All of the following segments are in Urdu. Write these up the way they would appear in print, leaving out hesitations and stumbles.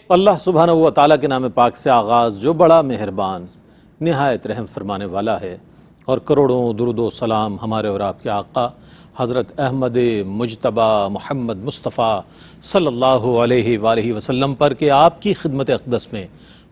اللہ سبحانہ و تعالیٰ کے نام پاک سے آغاز جو بڑا مہربان نہایت رحم فرمانے والا ہے، اور کروڑوں درود و سلام ہمارے اور آپ کے آقا حضرت احمد مجتبیٰ محمد مصطفیٰ صلی اللہ علیہ وآلہ وسلم پر کہ آپ کی خدمت اقدس میں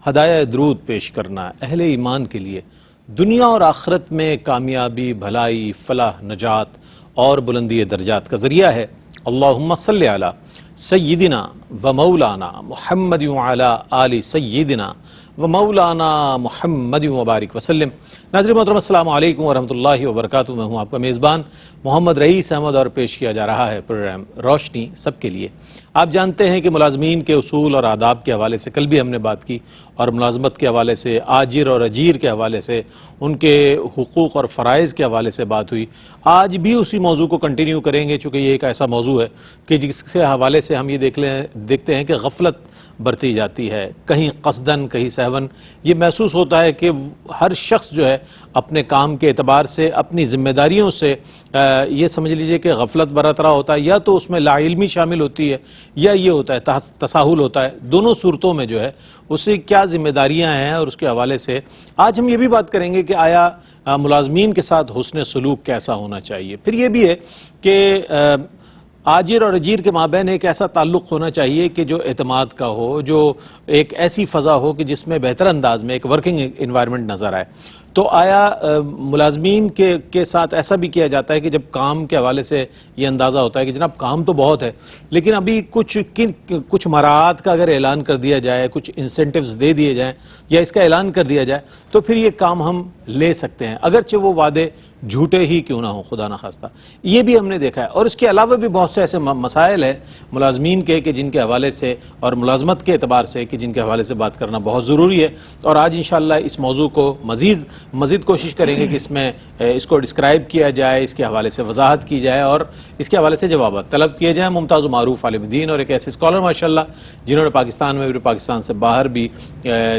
ہدایہ درود پیش کرنا اہل ایمان کے لیے دنیا اور آخرت میں کامیابی، بھلائی، فلاح، نجات اور بلندی درجات کا ذریعہ ہے۔ اللہم صلی علی سیدنا و مولانا محمد وعلی آل سیدنا و مولانا محمد وبارک وسلم۔ ناظرین محترم السلام علیکم ورحمۃ اللہ وبرکاتہ، میں ہوں آپ کا میزبان محمد رئیس احمد، اور پیش کیا جا رہا ہے پروگرام روشنی سب کے لیے۔ آپ جانتے ہیں کہ ملازمین کے اصول اور آداب کے حوالے سے کل بھی ہم نے بات کی، اور ملازمت کے حوالے سے، آجر اور اجیر کے حوالے سے، ان کے حقوق اور فرائض کے حوالے سے بات ہوئی۔ آج بھی اسی موضوع کو کنٹینیو کریں گے، چونکہ یہ ایک ایسا موضوع ہے کہ جس کے حوالے سے ہم یہ دیکھتے ہیں کہ غفلت برتی جاتی ہے، کہیں قصدن کہیں سہون۔ یہ محسوس ہوتا ہے کہ ہر شخص جو ہے اپنے کام کے اعتبار سے، اپنی ذمہ داریوں سے یہ سمجھ لیجئے کہ غفلت برت رہا ہوتا ہے، یا تو اس میں لا علمی شامل ہوتی ہے، یا یہ ہوتا ہے تساہل ہوتا ہے۔ دونوں صورتوں میں جو ہے اسے کیا ذمہ داریاں ہیں، اور اس کے حوالے سے آج ہم یہ بھی بات کریں گے کہ آیا ملازمین کے ساتھ حسن سلوک کیسا ہونا چاہیے۔ پھر یہ بھی ہے کہ آجر اور اجیر کے مابین ایک ایسا تعلق ہونا چاہیے کہ جو اعتماد کا ہو، جو ایک ایسی فضا ہو کہ جس میں بہتر انداز میں ایک ورکنگ انوائرمنٹ نظر آئے۔ تو آیا ملازمین کے ساتھ ایسا بھی کیا جاتا ہے کہ جب کام کے حوالے سے یہ اندازہ ہوتا ہے کہ جناب کام تو بہت ہے، لیکن ابھی کچھ مراعات کا اگر اعلان کر دیا جائے، کچھ انسینٹیوز دے دیے جائیں، یا اس کا اعلان کر دیا جائے، تو پھر یہ کام ہم لے سکتے ہیں، اگرچہ وہ وعدے جھوٹے ہی کیوں نہ ہوں، خدا نخواستہ۔ یہ بھی ہم نے دیکھا ہے، اور اس کے علاوہ بھی بہت سے ایسے مسائل ہیں ملازمین کے کہ جن کے حوالے سے، اور ملازمت کے اعتبار سے کہ جن کے حوالے سے بات کرنا بہت ضروری ہے۔ اور آج انشاءاللہ اس موضوع کو مزید کوشش کریں گے کہ اس میں اس کو ڈسکرائب کیا جائے، اس کے حوالے سے وضاحت کی جائے، اور اس کے حوالے سے جوابات طلب کیے جائیں۔ ممتاز و معروف عالم دین اور ایک ایسے اسکالر ماشاءاللہ جنہوں نے پاکستان میں بھی، پاکستان سے باہر بھی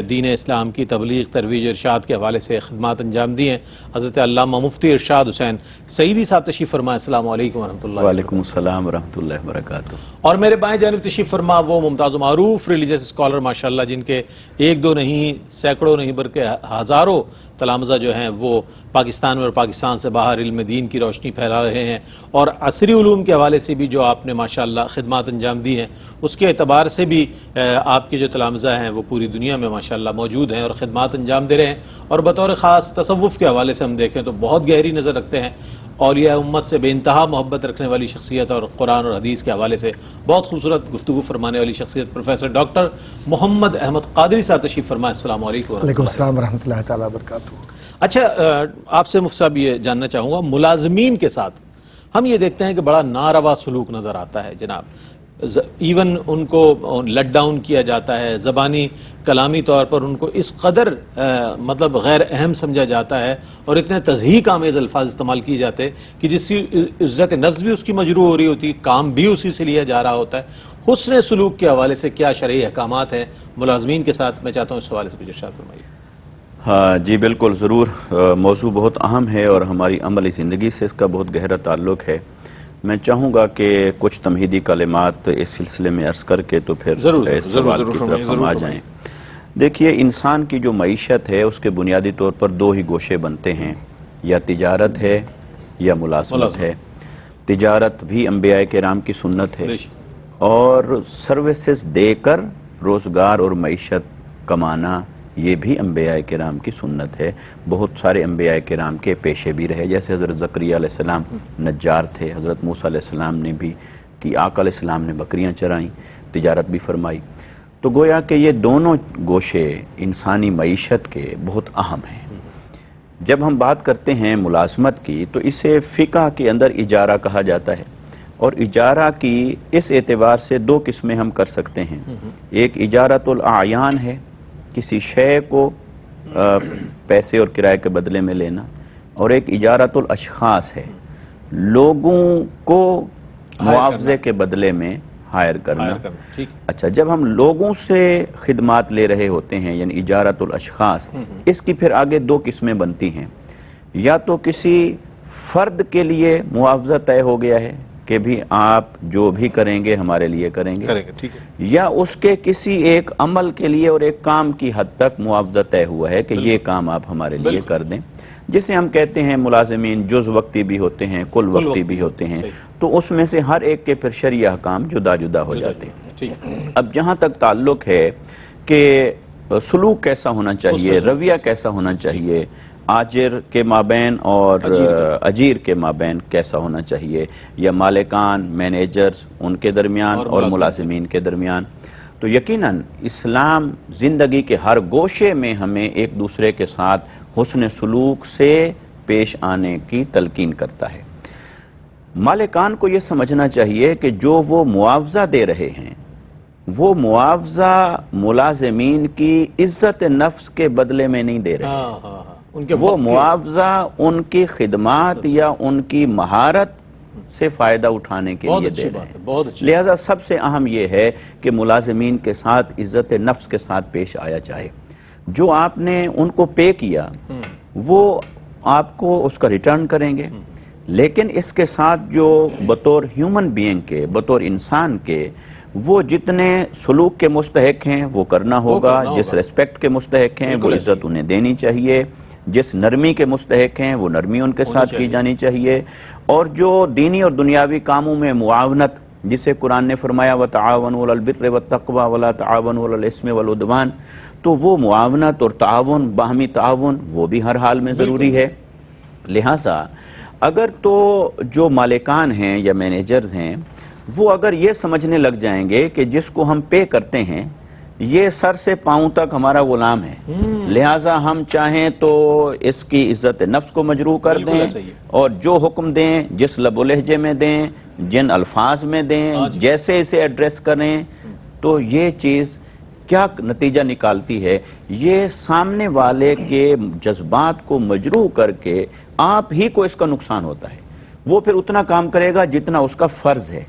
دین اسلام کی تبلیغ، ترویج، ارشاد کے حوالے سے خدمات انجام دی ہیں، حضرت علامہ مفتی ارشاد حسین سعیدی صاحب تشریف فرمائے۔ السلام علیکم ورحمۃ اللہ۔ وعلیکم السلام ورحمۃ اللہ وبرکاتہ۔ اور میرے بائیں جانب تشریف فرما وہ ممتاز و معروف ریلیجس اسکالر ماشاءاللہ، جن کے ایک دو نہیں، سینکڑوں نہیں بلکہ ہزاروں تلامذہ جو ہیں وہ پاکستان میں اور پاکستان سے باہر علم دین کی روشنی پھیلا رہے ہیں، اور عصری علوم کے حوالے سے بھی جو آپ نے ماشاءاللہ خدمات انجام دی ہیں، اس کے اعتبار سے بھی آپ کے جو تلامذہ ہیں وہ پوری دنیا میں ماشاءاللہ موجود ہیں اور خدمات انجام دے رہے ہیں۔ اور بطور خاص تصوف کے حوالے سے ہم دیکھیں تو بہت گہری نظر رکھتے ہیں، اولیاء امت سے بے انتہا محبت رکھنے والی شخصیت، اور قرآن اور حدیث کے حوالے سے بہت خوبصورت گفتگو فرمانے والی شخصیت پروفیسر ڈاکٹر محمد احمد قادری صاحب تشریف فرمائے۔ السلام علیکم۔ وعلیکم السلام ورحمۃ اللہ تعالیٰ وبرکاتہ۔ اچھا، آپ سے مفتی صاحب یہ جاننا چاہوں گا، ملازمین کے ساتھ ہم یہ دیکھتے ہیں کہ بڑا ناروا سلوک نظر آتا ہے جناب، ایون ان کو لٹ ڈاؤن کیا جاتا ہے، زبانی کلامی طور پر ان کو اس قدر مطلب غیر اہم سمجھا جاتا ہے، اور اتنے تضحیک آمیز الفاظ استعمال کیے جاتے ہیں کہ جس کی عزت نفس بھی اس کی مجروح ہو رہی ہوتی ہے، کام بھی اسی سے لیا جا رہا ہوتا ہے۔ حسن سلوک کے حوالے سے کیا شرعی احکامات ہیں ملازمین کے ساتھ؟ میں چاہتا ہوں اس حوالے سے کچھ ارشاد فرمائیے۔ ہاں جی بالکل، ضرور۔ موضوع بہت اہم ہے اور ہماری عملی زندگی سے اس کا بہت گہرا تعلق ہے۔ میں چاہوں گا کہ کچھ تمہیدی کلمات اس سلسلے میں عرض کر کے تو پھر اس سوال کی طرف ہم آ جائیں۔ دیکھیے، انسان کی جو معیشت ہے اس کے بنیادی طور پر دو ہی گوشے بنتے ہیں، یا تجارت ہے یا ملازمت ہے۔ تجارت بھی انبیاء کرام کی سنت ہے، اور سروسز دے کر روزگار اور معیشت کمانا یہ بھی انبیاء کرام کی سنت ہے۔ بہت سارے انبیاء کرام کے پیشے بھی رہے، جیسے حضرت زکریا علیہ السلام نجار تھے، حضرت موسیٰ علیہ السلام نے بھی کی، آقا علیہ السلام نے بکریاں چرائیں، تجارت بھی فرمائی۔ تو گویا کہ یہ دونوں گوشے انسانی معیشت کے بہت اہم ہیں۔ جب ہم بات کرتے ہیں ملازمت کی تو اسے فقہ کے اندر اجارہ کہا جاتا ہے، اور اجارہ کی اس اعتبار سے دو قسمیں ہم کر سکتے ہیں۔ ایک اجارت الاعیان ہے، کسی شے کو پیسے اور کرائے کے بدلے میں لینا، اور ایک اجارت الاشخاص ہے، لوگوں کو معاوضے کے بدلے میں ہائر کرنا۔ اچھا، جب ہم لوگوں سے خدمات لے رہے ہوتے ہیں یعنی اجارت الاشخاص، اس کی پھر آگے دو قسمیں بنتی ہیں۔ یا تو کسی فرد کے لیے معاوضہ طے ہو گیا ہے کہ بھی آپ جو بھی کریں گے ہمارے لیے کریں گے، ٹھیک ہے، یا اس کے کسی ایک عمل کے لیے اور ایک کام کی حد تک معاوضہ طے ہوا ہے کہ یہ کام آپ ہمارے لیے کر دیں، جسے ہم کہتے ہیں ملازمین جز وقتی بھی ہوتے ہیں، کل وقتی بھی ہوتے ہیں، تو اس میں سے ہر ایک کے پھر شرعی احکام جدا جدا ہو جاتے ہیں۔ اب جہاں تک تعلق ہے کہ سلوک کیسا ہونا چاہیے، رویہ کیسا ہونا چاہیے، آجر کے مابین اور اجیر کے مابین کیسا ہونا چاہیے، یا مالکان، مینیجرز ان کے درمیان اور ملازمین کے درمیان، تو یقیناً اسلام زندگی کے ہر گوشے میں ہمیں ایک دوسرے کے ساتھ حسن سلوک سے پیش آنے کی تلقین کرتا ہے۔ مالکان کو یہ سمجھنا چاہیے کہ جو وہ معاوضہ دے رہے ہیں وہ معاوضہ ملازمین کی عزت نفس کے بدلے میں نہیں دے رہے، وہ معاوضہ ان کی خدمات یا ان کی مہارت سے فائدہ اٹھانے کے لیے دے رہے ہیں۔ لہذا سب سے اہم یہ ہے کہ ملازمین کے ساتھ عزت نفس کے ساتھ پیش آیا جائے۔ جو آپ نے ان کو پے کیا وہ آپ کو اس کا ریٹرن کریں گے، لیکن اس کے ساتھ جو بطور ہیومن بینگ کے، بطور انسان کے وہ جتنے سلوک کے مستحق ہیں وہ کرنا ہوگا، جس ریسپیکٹ کے مستحق ہیں وہ عزت انہیں دینی چاہیے، جس نرمی کے مستحق ہیں وہ نرمی ان کے ساتھ کی جانی چاہیے، اور جو دینی اور دنیاوی کاموں میں معاونت جسے قرآن نے فرمایا وَتَعَاوَنُوا عَلَى الْبِرِّ وَالتَّقْوَىٰ وَلَا تَعَاوَنُوا عَلَى الْإِثْمِ وَالْعُدْوَانِ، تو وہ معاونت اور تعاون، باہمی تعاون، وہ بھی ہر حال میں ضروری ہے۔ لہٰذا اگر تو جو مالکان ہیں یا مینیجرز ہیں وہ اگر یہ سمجھنے لگ جائیں گے کہ جس کو ہم پے کرتے ہیں یہ سر سے پاؤں تک ہمارا غلام ہے، لہٰذا ہم چاہیں تو اس کی عزت نفس کو مجروح کر دیں اور جو حکم دیں، جس لب و لہجے میں دیں، جن الفاظ میں دیں، جیسے اسے ایڈریس کریں، تو یہ چیز کیا نتیجہ نکالتی ہے؟ یہ سامنے والے کے جذبات کو مجروح کر کے آپ ہی کو اس کا نقصان ہوتا ہے۔ وہ پھر اتنا کام کرے گا جتنا اس کا فرض ہے،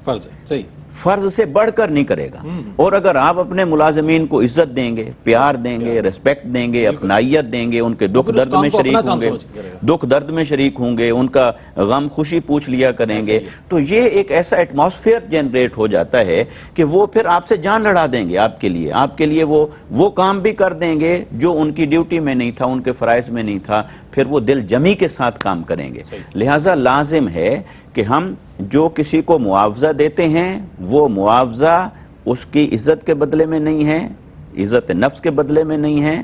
فرض سے بڑھ کر نہیں کرے گا۔ اور اگر آپ اپنے ملازمین کو عزت دیں گے، پیار دیں گے، ریسپیکٹ دیں گے، اپنائیت دیں گے، ان کے دکھ درد میں شریک ہوں گے، دکھ درد میں شریک ہوں گے، ان کا غم خوشی پوچھ لیا کریں گے، تو یہ ایک ایسا ایٹماسفیئر جنریٹ ہو جاتا ہے کہ وہ پھر آپ سے جان لڑا دیں گے، آپ کے لیے وہ کام بھی کر دیں گے جو ان کی ڈیوٹی میں نہیں تھا، ان کے فرائض میں نہیں تھا، پھر وہ دل جمی کے ساتھ کام کریں گے۔ لہٰذا لازم ہے کہ ہم جو کسی کو معاوضہ دیتے ہیں وہ معاوضہ اس کی عزت کے بدلے میں نہیں ہے، عزت نفس کے بدلے میں نہیں ہے،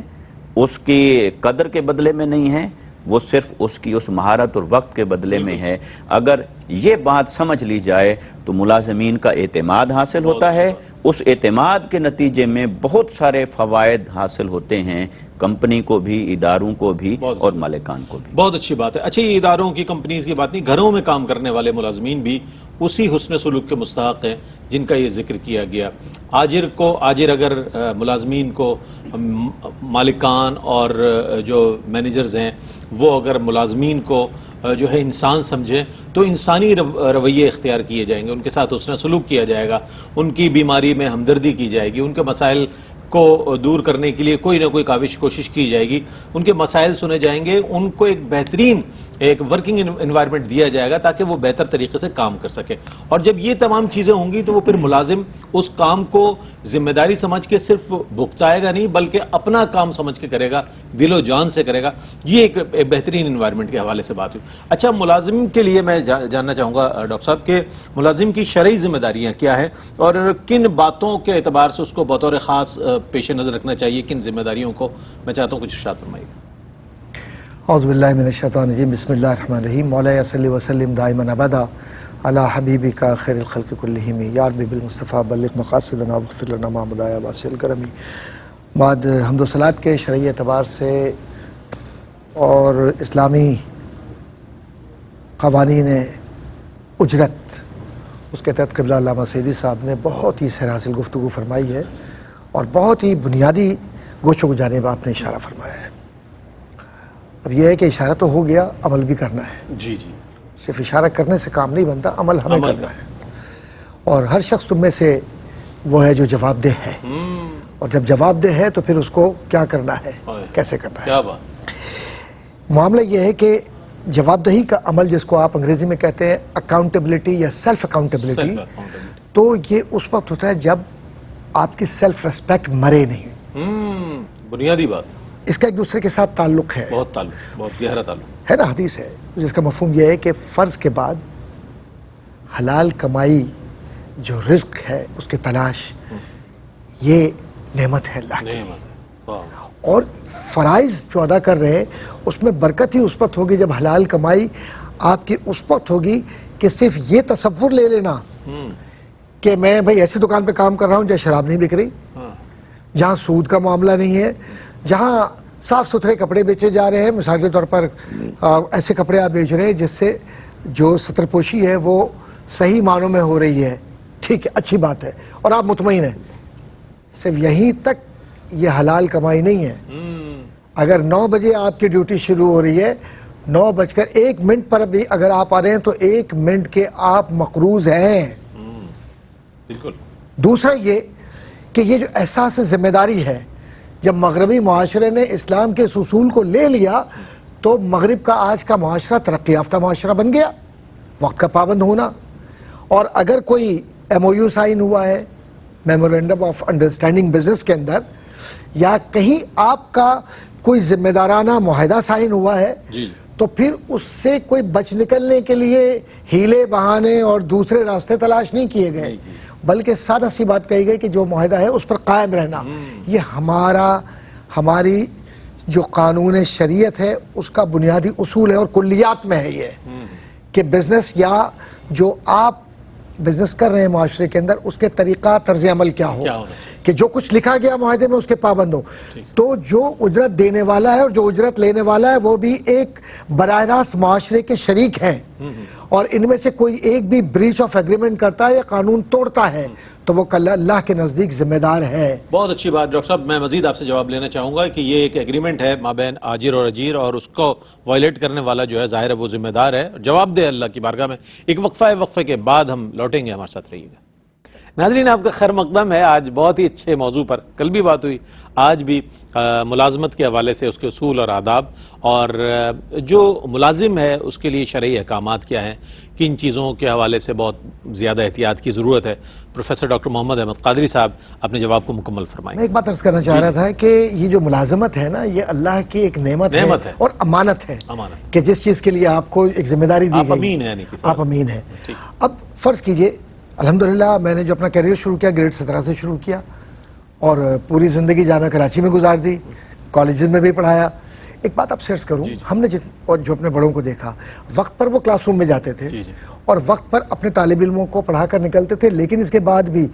اس کی قدر کے بدلے میں نہیں ہے، وہ صرف اس کی اس مہارت اور وقت کے بدلے میں ہے۔ اگر یہ بات سمجھ لی جائے تو ملازمین کا اعتماد حاصل ہوتا ہے، اس اعتماد کے نتیجے میں بہت سارے فوائد حاصل ہوتے ہیں، کمپنی کو بھی، اداروں کو بھی اور مالکان کو بھی۔ بہت اچھی بات ہے۔ اچھا، یہ اداروں کی، کمپنیز کی بات نہیں، گھروں میں کام کرنے والے ملازمین بھی اسی حسن سلوک کے مستحق ہیں جن کا یہ ذکر کیا گیا۔ آجر اگر ملازمین کو، مالکان اور جو مینیجرز ہیں وہ اگر ملازمین کو جو ہے انسان سمجھیں تو انسانی رویے اختیار کیے جائیں گے، ان کے ساتھ حسن سلوک کیا جائے گا، ان کی بیماری میں ہمدردی کی جائے گی، ان کے مسائل کو دور کرنے کے لیے کوئی نہ کوئی کوشش کی جائے گی، ان کے مسائل سنے جائیں گے، ان کو ایک بہترین ایک ورکنگ انوائرمنٹ دیا جائے گا تاکہ وہ بہتر طریقے سے کام کر سکے۔ اور جب یہ تمام چیزیں ہوں گی تو وہ پھر ملازم اس کام کو ذمہ داری سمجھ کے صرف بھگتائے گا نہیں بلکہ اپنا کام سمجھ کے کرے گا، دل و جان سے کرے گا۔ یہ ایک بہترین انوائرمنٹ کے حوالے سے بات ہوئی۔ اچھا، ملازم کے لیے میں جاننا چاہوں گا ڈاکٹر صاحب کہ ملازم کی شرعی ذمہ داریاں کیا ہیں اور کن باتوں کے اعتبار سے اس کو بطور خاص پیش نظر رکھنا چاہیے، کن ذمہ داریوں کو؟ میں چاہتا ہوں کچھ ارشاد فرمائیے۔ اعوذ باللہ من الشیطان الرجیم، بسم اللہ الرحمن الرحیم۔ مولایا صلی وسلم دائما ابدا علی حبیبک خیر الخلق کلہم، یا رب بالمصطفیٰ بلغ مقاصدنا واغفر لنا ما مضى یا واسع الکرم۔ بعد حمد و صلوات کے شرعی اعتبار سے اور اسلامی قوانین اجرت، اس کے تحت قبلہ علامہ سیدی صاحب نے بہت ہی سرحاصل گفتگو فرمائی ہے اور بہت ہی بنیادی گوشوں کی جانب آپ نے اشارہ فرمایا ہے۔ اب یہ ہے کہ اشارہ تو ہو گیا، عمل بھی کرنا ہے۔ جی جی، صرف اشارہ کرنے سے کام نہیں بنتا، عمل ہمیں کرنا ہے۔ اور ہر شخص تم میں سے وہ ہے جو جواب دہ ہے، اور جب جواب دہ ہے تو پھر اس کو کیا کرنا ہے، کیسے کرنا ہے۔ کیا بات۔ معاملہ یہ ہے کہ جواب دہی کا عمل جس کو آپ انگریزی میں کہتے ہیں اکاؤنٹیبلٹی یا سیلف اکاؤنٹیبلٹی، تو یہ اس وقت ہوتا ہے جب آپ کی سیلف ریسپیکٹ مرے نہیں. بنیادی بات اس کا ایک دوسرے کے ساتھ تعلق ہے، بہت تعلق، بہت گہرا تعلق ہے نا. حدیث ہے جس کا مفہوم یہ ہے کہ فرض کے بعد حلال کمائی جو رزق ہے اس کی تلاش، یہ نعمت ہے اللہ کی. اور فرائض جو ادا کر رہے ہیں اس میں برکت ہی اس وقت ہوگی جب حلال کمائی آپ کی اس وقت ہوگی کہ صرف یہ تصور لے لینا کہ میں بھائی ایسی دکان پہ کام کر رہا ہوں جہاں شراب نہیں بک رہی، جہاں سود کا معاملہ نہیں ہے، جہاں صاف ستھرے کپڑے بیچے جا رہے ہیں. مثال کے طور پر ایسے کپڑے آپ بیچ رہے ہیں جس سے جو ستر پوشی ہے وہ صحیح معنوں میں ہو رہی ہے، ٹھیک ہے، اچھی بات ہے، اور آپ مطمئن ہیں. صرف یہیں تک یہ حلال کمائی نہیں ہے. اگر 9 بجے آپ کی ڈیوٹی شروع ہو رہی ہے، 9:01 پر بھی اگر آپ آ رہے ہیں تو 1 منٹ کے آپ مقروض ہیں. بالکل. دوسرا یہ کہ یہ جو احساس ذمہ داری ہے، جب مغربی معاشرے نے اسلام کے اس اصول کو لے لیا تو مغرب کا آج کا معاشرہ ترقی یافتہ معاشرہ بن گیا. وقت کا پابند ہونا، اور اگر کوئی MOU سائن ہوا ہے، میمورینڈم آف انڈرسٹینڈنگ بزنس کے اندر، یا کہیں آپ کا کوئی ذمہ دارانہ معاہدہ سائن ہوا ہے، تو پھر اس سے کوئی بچ نکلنے کے لیے ہیلے بہانے اور دوسرے راستے تلاش نہیں کیے گئے، بلکہ سادہ سی بات کہی گئی کہ جو معاہدہ ہے اس پر قائم رہنا. یہ ہماری جو قانون شریعت ہے اس کا بنیادی اصول ہے اور کلیات میں ہے یہ کہ بزنس یا جو آپ بزنس کر رہے ہیں معاشرے کے اندر اس کے طریقہ طرز عمل کیا ہو، کہ جو کچھ لکھا گیا معاہدے میں اس کے پابند ہو. تو جو اجرت دینے والا ہے اور جو اجرت لینے والا ہے وہ بھی ایک براہ راست معاشرے کے شریک ہیں، اور ان میں سے کوئی ایک بھی بریچ آف ایگریمنٹ کرتا ہے یا قانون توڑتا ہے تو وہ کل اللہ کے نزدیک ذمہ دار ہے. بہت اچھی بات ڈاکٹر صاحب. میں مزید آپ سے جواب لینا چاہوں گا کہ یہ ایک ایگریمنٹ ہے مابین آجر اور اجیر، اور اس کو وائلیٹ کرنے والا جو ہے ظاہر ہے وہ ذمہ دار ہے. جواب دے اللہ کی بارگاہ میں. ایک وقفہ ہے، وقفے کے بعد ہم لوٹیں گے، ہمارے ساتھ رہیے گا. ناظرین آپ کا خیر مقدم ہے. آج بہت ہی اچھے موضوع پر کل بھی بات ہوئی، آج بھی ملازمت کے حوالے سے اس کے اصول اور آداب، اور جو ملازم ہے اس کے لیے شرعی احکامات کیا ہیں، کن چیزوں کے حوالے سے بہت زیادہ احتیاط کی ضرورت ہے. پروفیسر ڈاکٹر محمد احمد قادری صاحب اپنے جواب کو مکمل فرمائیں. میں ایک بات عرض کرنا چاہ رہا تھا کہ یہ جو ملازمت ہے نا، یہ اللہ کی ایک نعمت ہے اور امانت ہے کہ جس چیز کے لیے آپ کو ایک ذمہ داری دی گئی، آپ امین ہیں، آپ امین ہیں. اب فرض کیجئے الحمدللہ میں نے جو اپنا کیریئر شروع کیا گریڈ 17 سے شروع کیا، اور پوری زندگی جامعہ کراچی میں گزار دی، کالجز میں بھی پڑھایا. ایک بات آپ سے عرض کروں، ہم نے اور جو اپنے بڑوں کو دیکھا، وقت پر وہ کلاس روم میں جاتے تھے اور وقت پر اپنے طالب علموں کو پڑھا کر نکلتے تھے، لیکن اس کے بعد بھی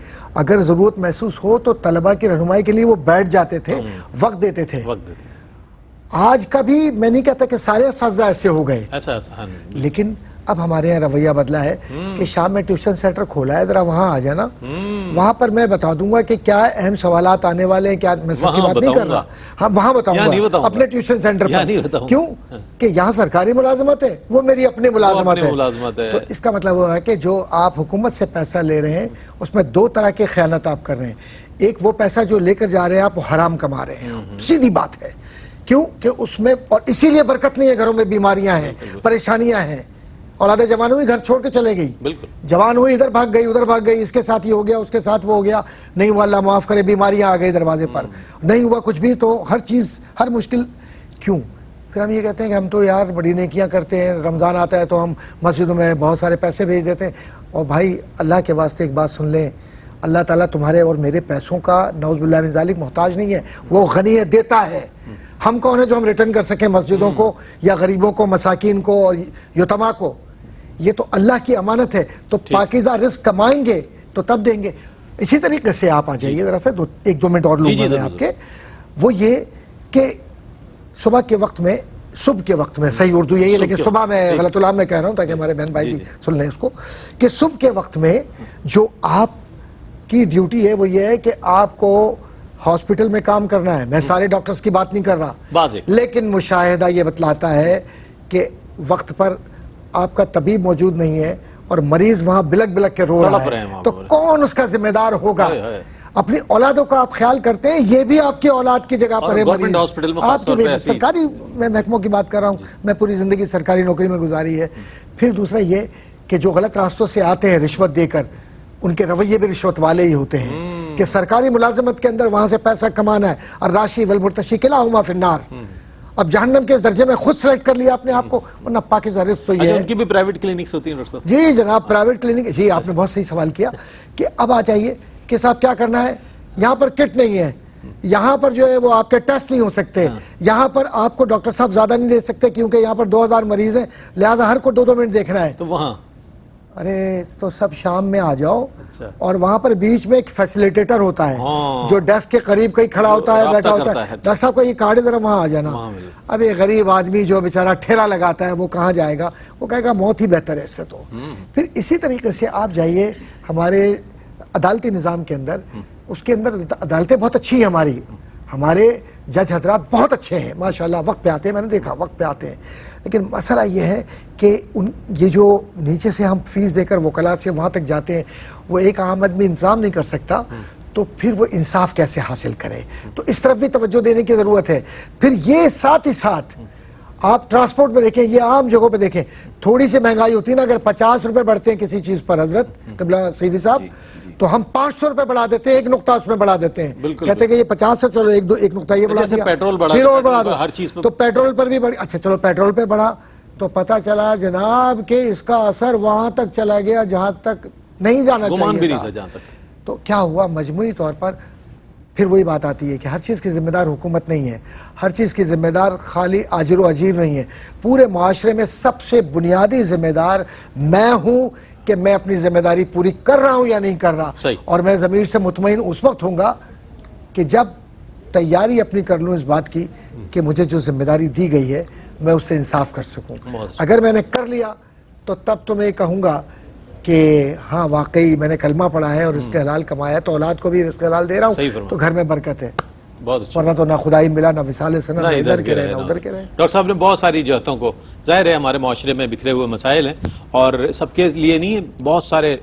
اگر ضرورت محسوس ہو تو طلباء کی رہنمائی کے لیے وہ بیٹھ جاتے تھے، وقت دیتے تھے. آج کا بھی میں نہیں کہتا کہ سارے اساتذہ ایسے ہو گئے، لیکن اب ہمارے یہاں رویہ بدلا ہے کہ شام میں ٹیوشن سینٹر کھولا ہے، ذرا وہاں آ جانا، وہاں پر میں بتا دوں گا کہ کیا اہم سوالات آنے والے ہیں. کیا میں سب کی بات نہیں کر رہا، ہاں وہاں بتاؤں گا اپنے ٹیوشن سینٹر پر. کیوں کہ یہاں سرکاری ملازمت ہے، وہ میری اپنی ملازمت ہے. تو اس کا مطلب وہ ہے کہ جو آپ حکومت سے پیسہ لے رہے ہیں اس میں 2 طرح کے خیانت آپ کر رہے ہیں. ایک وہ پیسہ جو لے کر جا رہے ہیں آپ وہ حرام کما رہے ہیں، سیدھی بات ہے. کیوں کہ اس میں، اور اسی لیے برکت نہیں ہے، گھروں میں بیماریاں ہیں، پریشانیاں ہیں. اولاد جوان ہوئی گھر چھوڑ کے چلے گئی، جوان ہوئی ادھر بھاگ گئی ادھر بھاگ گئی، اس کے ساتھ یہ ہو گیا اس کے ساتھ وہ ہو گیا، نہیں ہوا اللہ معاف کرے، بیماریاں آ گئی دروازے پر، نہیں ہوا کچھ بھی، تو ہر چیز ہر مشکل. کیوں؟ پھر ہم یہ کہتے ہیں کہ ہم تو یار بڑی نیکیاں کرتے ہیں، رمضان آتا ہے تو ہم مسجدوں میں بہت سارے پیسے بھیج دیتے ہیں. اور بھائی اللہ کے واسطے ایک بات سن لیں، اللہ تعالیٰ تمہارے اور میرے پیسوں کا نعوذ باللہ من ذالک محتاج نہیں ہے، وہ غنی ہے، دیتا ہے. ہم کون ہیں جو ہم ریٹرن کر سکیں مسجدوں کو یا غریبوں کو، مساکین کو اور یتیماں کو؟ یہ تو اللہ کی امانت ہے. تو پاکیزہ رزق کمائیں گے تو تب دیں گے. اسی طریقے سے آپ آ جائیے ذرا سا 1-2 منٹ اور لوں گا میں آپ کے. وہ یہ کہ صبح کے وقت میں صحیح اردو یہی ہے لیکن صبح میں غلط العام میں کہہ رہا ہوں تاکہ ہمارے بہن بھائی بھی سن لیں اس کو، کہ صبح کے وقت میں جو آپ کی ڈیوٹی ہے وہ یہ ہے کہ آپ کو ہاسپٹل میں کام کرنا ہے. میں سارے ڈاکٹرز کی بات نہیں کر رہا، لیکن مشاہدہ یہ بتلاتا ہے کہ وقت پر آپ کا طبیب موجود نہیں ہے اور مریض وہاں بلک بلک کے رو رہا ہے، تو کون اس کا ذمہ دار ہوگا؟ اپنی اولادوں کا آپ خیال کرتے ہیں, یہ بھی آپ کی اولاد کی جگہ پر ہے گورنمنٹ ہاسپٹل میں خاص طور پہ ایسی سرکاری میں محکموں کی بات کر رہا ہوں, میں پوری زندگی سرکاری نوکری میں گزاری ہے. پھر دوسرا یہ کہ جو غلط راستوں سے آتے ہیں رشوت دے کر, ان کے رویے بھی رشوت والے ہی ہوتے ہیں کہ سرکاری ملازمت کے اندر وہاں سے پیسہ کمانا ہے, اور راشی والمرتشی کلاہما فی النار. اب جہنم کے اس درجے میں خود سلیکٹ کر لیا اپنے آپ کو, ورنہ پاکیزہ رزق تو یہ ہے. ان کی بھی پرائیویٹ کلینکس ہوتی ہیں ڈاکٹر صاحب؟ جی جناب, پرائیویٹ کلینک. جی آپ نے بہت صحیح سوال کیا کہ اب آ جائیے کہ صاحب کیا کرنا ہے, یہاں پر کٹ نہیں ہے, یہاں پر جو ہے وہ آپ کے ٹیسٹ نہیں ہو سکتے, یہاں پر آپ کو ڈاکٹر صاحب زیادہ نہیں دے سکتے کیونکہ یہاں پر 2000 مریض ہیں, لہذا ہر کو 2-2 منٹ دیکھنا ہے. تو وہاں ارے تو سب شام میں آ جاؤ, اور وہاں پر بیچ میں ایک فیسیلیٹیٹر ہوتا ہے جو ڈیسک کے قریب کہیں کھڑا ہوتا ہے, بیٹھا ہوتا ہے, ڈاکٹر صاحب کو یہ کارڈ ہے ذرا وہاں آ جانا. اب ایک غریب آدمی جو بیچارہ ٹھیلا لگاتا ہے وہ کہاں جائے گا, وہ کہے گا موت ہی بہتر ہے اس سے. تو پھر اسی طریقے سے آپ جائیے ہمارے عدالتی نظام کے اندر, اس کے اندر عدالتیں بہت اچھی ہیں ہمارے جج حضرات بہت اچھے ہیں ماشاءاللہ, وقت پہ آتے ہیں, میں نے دیکھا وقت پہ آتے ہیں. لیکن مسئلہ یہ ہے کہ یہ جو نیچے سے ہم فیس دے کر وکلاء سے وہاں تک جاتے ہیں, وہ ایک عام آدمی انتظام نہیں کر سکتا, تو پھر وہ انصاف کیسے حاصل کرے. تو اس طرف بھی توجہ دینے کی ضرورت ہے. پھر یہ ساتھ ہی ساتھ آپ ٹرانسپورٹ میں دیکھیں, یہ عام جگہوں پہ دیکھیں, تھوڑی سی مہنگائی ہوتی ہے نا, اگر 50 روپے بڑھتے ہیں کسی چیز پر حضرت قبلہ سیدی صاحب, تو ہم 500 روپے بڑھا دیتے ہیں, ایک نقطہ اس میں بڑھا دیتے ہیں, کہتے ہیں کہ یہ 50 سے چلو ایک نقطہ یہ بڑھا دیا, پھر اور بڑھا دو, ہر چیز تو پیٹرول پر بھی بڑھی. اچھا چلو پیٹرول پہ بڑھا تو پتہ چلا جناب کہ اس کا اثر وہاں تک چلا گیا جہاں تک نہیں جانا چاہیے تھا. تو کیا ہوا مجموعی طور پر پھر وہی بات آتی ہے کہ ہر چیز کی ذمہ دار حکومت نہیں ہے, ہر چیز کی ذمہ دار خالی آجر و اجیر نہیں ہے. پورے معاشرے میں سب سے بنیادی ذمہ دار میں ہوں کہ میں اپنی ذمہ داری پوری کر رہا ہوں یا نہیں کر رہا. اور میں ضمیر سے مطمئن اس وقت ہوں گا کہ جب تیاری اپنی کر لوں اس بات کی کہ مجھے جو ذمہ داری دی گئی ہے میں اس سے انصاف کر سکوں. اگر میں نے کر لیا تو تب تو میں کہوں گا کہ ہاں واقعی میں نے کلمہ پڑھا ہے اور رزق حلال کمایا ہے, تو اولاد کو بھی رزق حلال دے رہا ہوں, تو گھر میں برکت ہے. ورنہ تو نہ خدائی ملا, نہ وصال سنت, نہ ادھر کے رہے نہ ادھر کے رہے. ڈاکٹر صاحب نے بہت ساری جہتوں کو, ظاہر ہے ہمارے معاشرے میں بکھرے ہوئے مسائل ہیں, اور سب کے لیے نہیں, بہت سارے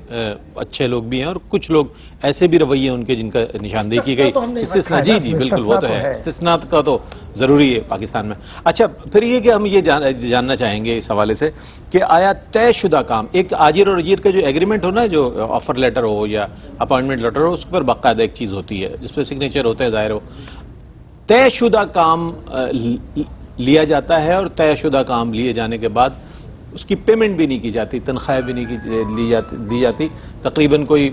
اچھے لوگ بھی ہیں, اور کچھ لوگ ایسے بھی رویے ان کے جن کا نشاندہی کی گئی. استثناء, جی جی بالکل, وہ تو ہے, استثناء کا تو ضروری ہے پاکستان میں. اچھا پھر یہ کہ ہم یہ جاننا چاہیں گے اس حوالے سے کہ آیا طے شدہ کام, ایک آجر اور اجیر کا جو ایگریمنٹ ہو نا, جو آفر لیٹر ہو یا اپائنٹمنٹ لیٹر ہو, اس پر باقاعدہ ایک چیز ہوتی ہے جس پہ سگنیچر ہوتے ہیں, ظاہر ہو طے شدہ کام لیا جاتا ہے, اور طے شدہ کام لیے جانے کے بعد اس کی پیمنٹ بھی نہیں کی جاتی, تنخواہ بھی نہیں دی جاتی. تقریباً کوئی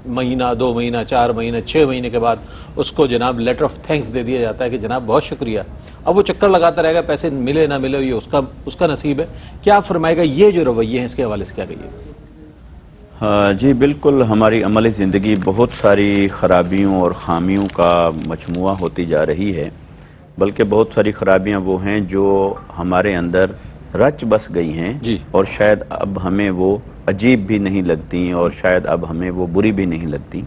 مہینہ, 2 مہینہ, 4 مہینہ, 6 مہینے کے بعد اس کو جناب لیٹر آف تھینکس دے دیا جاتا ہے کہ جناب بہت شکریہ. اب وہ چکر لگاتا رہے گا, پیسے ملے نہ ملے, یہ اس کا نصیب ہے. کیا فرمائے گا یہ جو رویے ہیں اس کے حوالے سے کیا کہیے؟ جی بالکل, ہماری عملی زندگی بہت ساری خرابیوں اور خامیوں کا مجموعہ ہوتی جا رہی ہے, بلکہ بہت ساری خرابیاں وہ ہیں جو ہمارے اندر رچ بس گئی ہیں, اور شاید اب ہمیں وہ عجیب بھی نہیں لگتی, اور شاید اب ہمیں وہ بری بھی نہیں لگتی.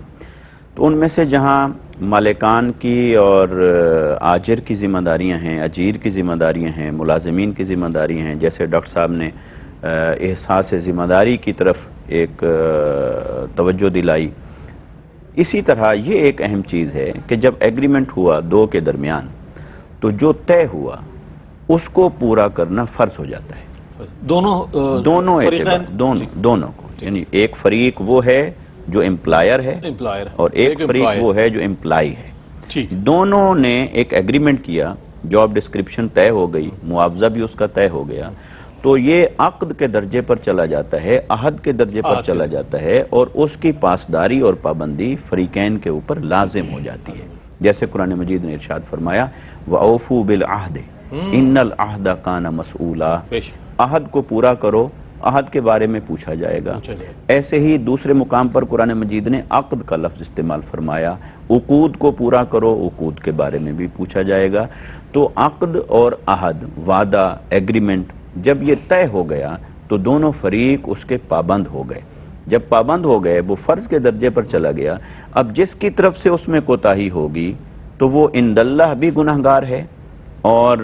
تو ان میں سے جہاں مالکان کی اور آجر کی ذمہ داریاں ہیں, اجیر کی ذمہ داریاں ہیں, ملازمین کی ذمہ داریاں ہیں, جیسے ڈاکٹر صاحب نے احساس ذمہ داری کی طرف ایک توجہ دلائی, اسی طرح یہ ایک اہم چیز ہے کہ جب ایگریمنٹ ہوا دو کے درمیان, تو جو طے ہوا اس کو پورا کرنا فرض ہو جاتا ہے دونوں کو. یعنی ایک فریق وہ ہے جو امپلائر ہے, اور ایک فریق وہ ہے جو امپلائی ہے. دونوں نے ایک ایگریمنٹ کیا, جاب ڈسکرپشن طے ہو گئی, معاوضہ بھی اس کا طے ہو گیا, تو یہ عقد کے درجے پر چلا جاتا ہے, عہد کے درجے پر چلا جاتا ہے, اور اس کی پاسداری اور پابندی فریقین کے اوپر لازم ہو جاتی ہے. جیسے قرآن مجید نے ارشاد فرمایا وَأَوْفُوا بِالْعَهْدِ إِنَّ الْعَهْدَ كَانَ مَسْئُولًا, عہد کو پورا کرو, عہد کے بارے میں پوچھا جائے گا. ایسے ہی دوسرے مقام پر قرآن مجید نے عقد کا لفظ استعمال فرمایا, عقود کو پورا کرو, عقود کے بارے میں بھی پوچھا جائے گا. تو عقد اور عہد, وعدہ, ایگریمنٹ جب یہ طے ہو گیا تو دونوں فریق اس کے پابند ہو گئے. جب پابند ہو گئے, وہ فرض کے درجے پر چلا گیا. اب جس کی طرف سے اس میں کوتاہی ہوگی تو وہ عند اللہ بھی گنہگار ہے, اور